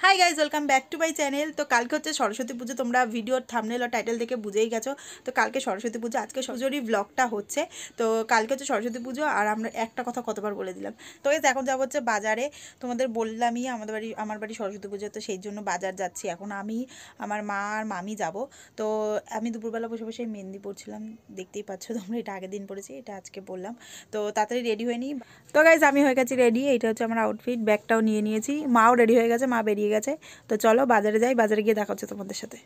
High guys welcome back to my channel. तो कल के सरस्वती पुजो तुम्हारा भिडियोर थामनेल और टाइटल देखे बुझेई गेछो। तो कल के सरस्वती पुजो आज के पुजोर ब्लगटा होच्छे। तो कल के सरस्वती पुजो और आमरा एकटा कथा कतबार बोले दिलाम। तो गाइज एखन जाबो होच्छे बाजारे। तोमादेर बोललामई आमार बाड़ी सरस्वती पुजो, तो सेई जोन्नो बाजार जाচ্ছি। এখন আমি আমার মা আর মামি যাব। তো আমি দুপুরবেলা বসে বসে মেহেন্দি পড়ছিলাম, দেখতেই পাচ্ছ তোমরা। এটা আগের দিন পড়েছি, এটা আজকে বললাম। তো তাড়াতাড়ি রেডি হয়ে নিই। তো গাইজ আমি হয়ে গেছি রেডি। এটা হচ্ছে আমার আউটফিট, ব্যাগটাও নিয়ে নিয়েছি। মাও রেডি হয়ে গেছে, মা বেরিয়ে গেছে। তো চলো বাজারে যাই, বাজারে গিয়ে দেখা হচ্ছে তোমাদের সাথে।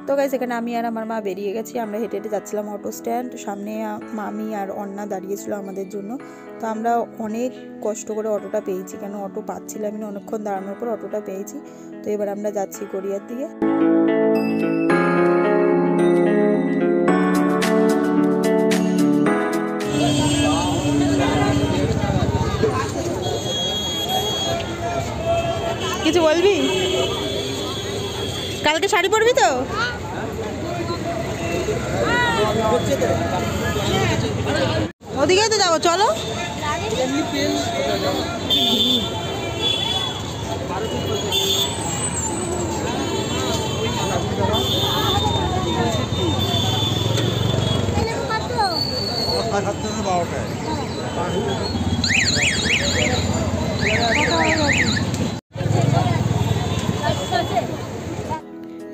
তো গাইস এখানে আমি আর আমার মা বেরিয়ে গেছি। আমরা হেঁটে হেঁটে যাচ্ছিলাম অটো স্ট্যান্ড। সামনে মামি আর অন্না দাঁড়িয়েছিল আমাদের জন্য। তো আমরা অনেক কষ্ট করে অটোটা পেয়েছি, কেন অটো পাচ্ছিলাম না, অনেকক্ষণ দাঁড়ানোর পর অটোটা পেয়েছি। তো এবার আমরা যাচ্ছি গড়িয়ার দিকে। কিছু বলবি? কালকে শাড়ি পরবি তো? ওদিকে তো যাবো, চলো।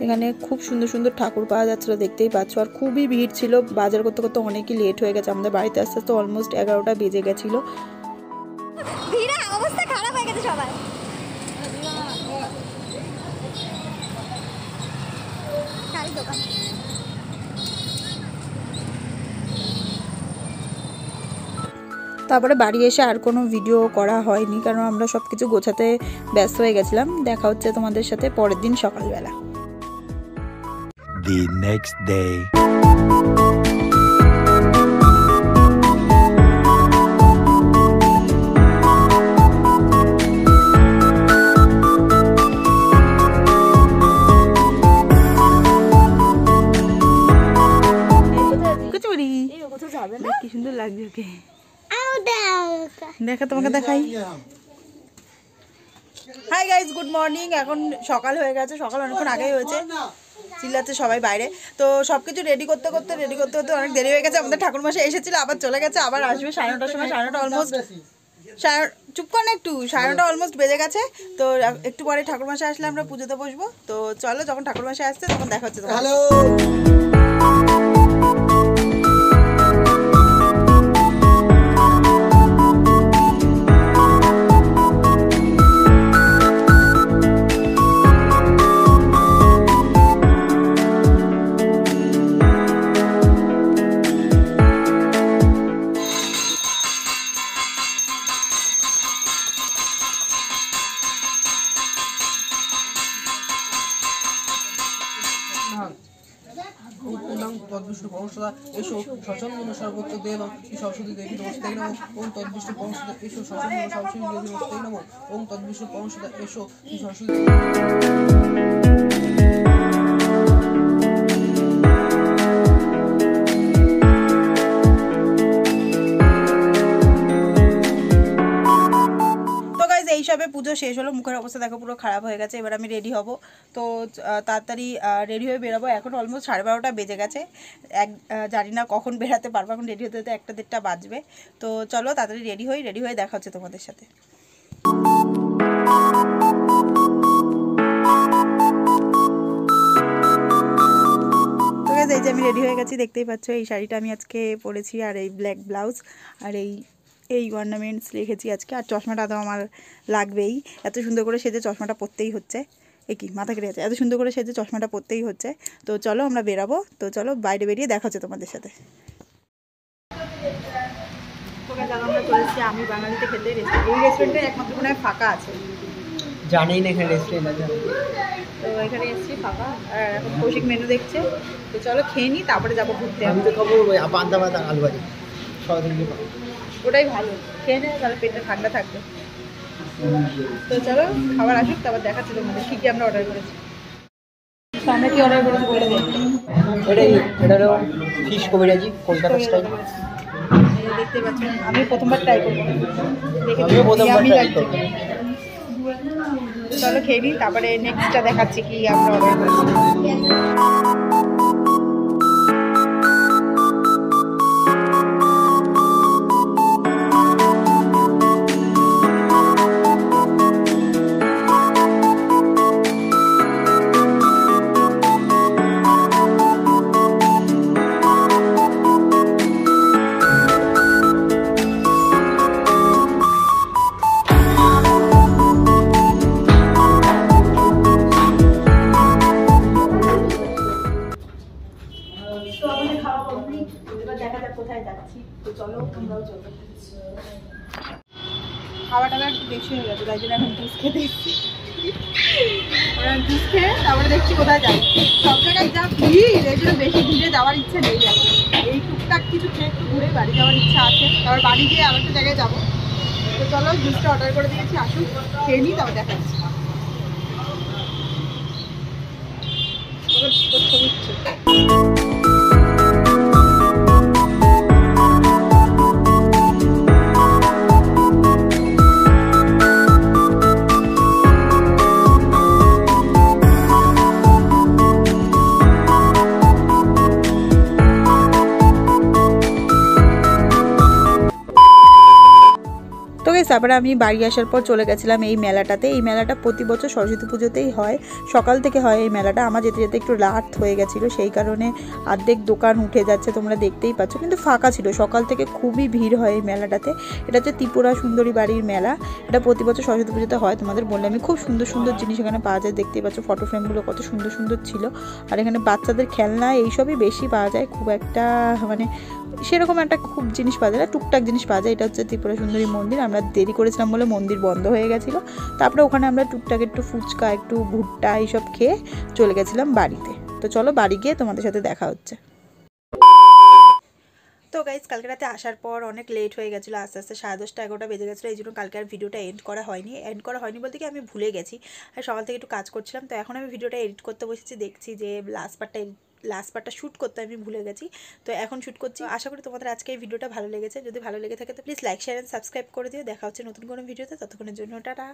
এখানে খুব সুন্দর সুন্দর ঠাকুর পাওয়া যাচ্ছিল, দেখতেই পাচ্ছ। আর খুবই ভিড় ছিল, বাজার করতে করতে অনেকই লেট হয়ে গেছে। আমাদের বাড়িতে আস্তে আস্তে অলমোস্ট 11টা বেজে গেছিলো। ভিড়ে অবস্থা খারাপ হয়ে গেছে সবার। তারপরে বাড়ি এসে আর কোনো ভিডিও করা হয়নি, কারণ আমরা সব কিছু গোছাতে ব্যস্ত হয়ে গেছিলাম। দেখা হচ্ছে তোমাদের সাথে পরের দিন সকালবেলা। The next day. কি সুন্দর লাগছে ওকে, দেখা তোমাকে দেখাই। Hi guys, good morning. এখন সকাল হয়ে গেছে, সকাল অনেকক্ষণ আগেই হয়েছে। চিল্লাচ্ছে সবাই বাইরে। তো সবকিছু রেডি করতে করতে অনেক দেরি হয়ে গেছে। আমাদের ঠাকুরমশাই এসেছিল, আবার চলে গেছে, আবার আসবে 9:30টার সময়। 9:30 অলমোস্ট, চুপ কর না একটু, 9:30 অলমোস্ট বেজে গেছে। তো একটু পরে ঠাকুরমশাই আসলে আমরা পুজোতে বসবো। তো চলো, যখন ঠাকুরমশাই আসছে তখন দেখা হচ্ছে। হ্যালো। তদ্বিষ্ণু পরমসদা এসো সচন্দন সর্বত্র দেব সরস্বতী দেবী নমস্তে নমঃ। ওম তদ্বিষ্ণু পরমসদা এসো সচন্দন সরস্বতী দেবী নমস্তে নমঃ। ওম তদ্বিষ্ণু পরমসদা এসো সরস্বতী। এইসবে পুজো শেষ হলো, মুখের অবস্থা দেখো পুরো খারাপ হয়ে গেছে। এবার আমি রেডি হব। তো তাড়াতাড়ি রেডি হয়ে বেরোবো। এখন অলমোস্ট 12:30টা বেজে গেছে। জানি না কখন বেরাতে পারবো, এখন রেডি হতে হতে 1-1:30 বাজবে। তো চলো তাড়াতাড়ি রেডি হয়ে দেখা হচ্ছে তোমাদের সাথে। তো গাইস, এই যে আমি রেডি হয়ে গেছি, দেখতেই পাচ্ছ। এই শাড়িটা আমি আজকে পরেছি, আর এই ব্ল্যাক ব্লাউজ, আর এই অর্নামেন্টস রেখেছি আজকে। আর চশমাটা তো আমার লাগবেই, এত সুন্দর করে সেজে চশমাটা পরতেই হচ্ছে। কি মাথা কেটে গেছে, এত সুন্দর করে সেজে চশমাটা পরতেই হচ্ছে। তো চলো আমরা বেরাবো। তো চলো বাইরে বেরিয়ে দেখা হচ্ছে তোমাদের সাথে। আমরা চলে এসেছি আমি বাঙালিতে খেতে। এই রেস্টুরেন্টে একমাত্র মনে হয় ফাঁকা আছে, জানেই না এখানে রেস্টুরেন্ট আছে। তো তো এখানে এসেছি ফাঁকা, আর এখন কৌশিক মেনু দেখছে। তো চলো খেয়ে নিই, তারপরে যাবো ঘুরতে। আমি তো খাবো পান্তা ভাত আর আলু ভাজি, ওটাই ভালো, খেয়ে নে, তাহলে পেটটা ঠান্ডা থাকবে। তো চলো খাবার আসুক, তারপর দেখাচ্ছি তোমাদের কী কী আমরা অর্ডার করেছি। তো আমরা কি অর্ডার করেছি বলে দেখ। এটা হলো ফিশ কবিরাজি কলকাতা স্টাইল। দেখতে পাচ্ছি, আমি প্রথমবার ট্রাই করবো, দেখে আমিও প্রথমবার আমি try লাগছে। করবো। চলো খেয়ে নিই, তারপরে নেক্সটটা দেখাচ্ছি কি আমরা অর্ডার করেছি। তো আমাদের খাওয়া কমপ্লিট, এবার দেখা যাক কোথায় যাচ্ছি। তো চলো আমরাও চলো। খাওয়া টাওয়া একটু বেশি হয়ে গেছে, তাই জন্য এখন জুস খেতে এসেছি। ওরা জুস খেয়ে তারপরে দেখছি কোথায় যাই। সব জায়গায় যা ভিড়, এই জন্য বেশি দূরে যাওয়ার ইচ্ছে নেই। এই টুকটাক কিছু খেয়ে একটু ঘুরে বাড়ি যাওয়ার ইচ্ছা আছে, তারপর বাড়ি গিয়ে আবার একটা জায়গায় যাবো। তো চলো জুসটা অর্ডার করে দিয়েছি, আসুক খেয়ে নিই, তারপর দেখাচ্ছি। ছবি তো গাইস, তারপরে আমি বাড়ি আসার পর চলে গেছিলাম এই মেলাটাতে। এই মেলাটা প্রতি বছর সরস্বতী পুজোতেই হয়, সকাল থেকে হয় এই মেলাটা। আমার যেতে যেতে একটু রাত হয়ে গেছিলো, সেই কারণে অর্ধেক দোকান উঠে যাচ্ছে, তোমরা দেখতেই পাচ্ছ, কিন্তু ফাঁকা ছিল। সকাল থেকে খুবই ভিড় হয় এই মেলাটাতে। এটা হচ্ছে ত্রিপুরা সুন্দরী বাড়ির মেলা, এটা প্রতি বছর সরস্বতী পুজোতে হয়। তোমাদের বললে আমি, খুব সুন্দর সুন্দর জিনিস এখানে পাওয়া যায়, দেখতেই পাচ্ছ ফটো ফ্রেমগুলো কত সুন্দর সুন্দর ছিল। আর এখানে বাচ্চাদের খেলনা এইসবই বেশি পাওয়া যায়, খুব একটা মানে সেরকম একটা খুব জিনিস পাওয়া যায় না, টুকটাক জিনিস পাওয়া যায়। এটা হচ্ছে ত্রিপুরা সুন্দরী মন্দির। আমরা দেরি করেছিলাম বলে মন্দির বন্ধ হয়ে গেছিলো। তারপরে ওখানে আমরা টুকটাক একটু ফুচকা, একটু ভুট্টা এইসব খেয়ে চলে গেছিলাম বাড়িতে। তো চলো বাড়ি গিয়ে তোমাদের সাথে দেখা হচ্ছে। তো গাইজ, কালকে রাতে আসার পর অনেক লেট হয়ে গেছিলো, আস্তে আস্তে 10:30 11টা বেজে গেছিলো। এই জন্য কালকে আর ভিডিওটা এন্ড করা হয়নি বলতে কি আমি ভুলে গেছি, আর সকাল থেকে একটু কাজ করছিলাম। তো এখন আমি ভিডিওটা এডিট করতে বসেছি, দেখছি যে লাস্ট পার্টটা শ্যুট করতে আমি ভুলে গেছি। তো এখন শ্যুট করছি। আশা করি তোমাদের আজকে এই ভিডিওটা ভালো লেগেছে। যদি ভালো লেগে থাকে তো please like, share and subscribe করে দিও। দেখা হচ্ছে নতুন কোনো ভিডিওতে, ততক্ষণের জন্য টাটা।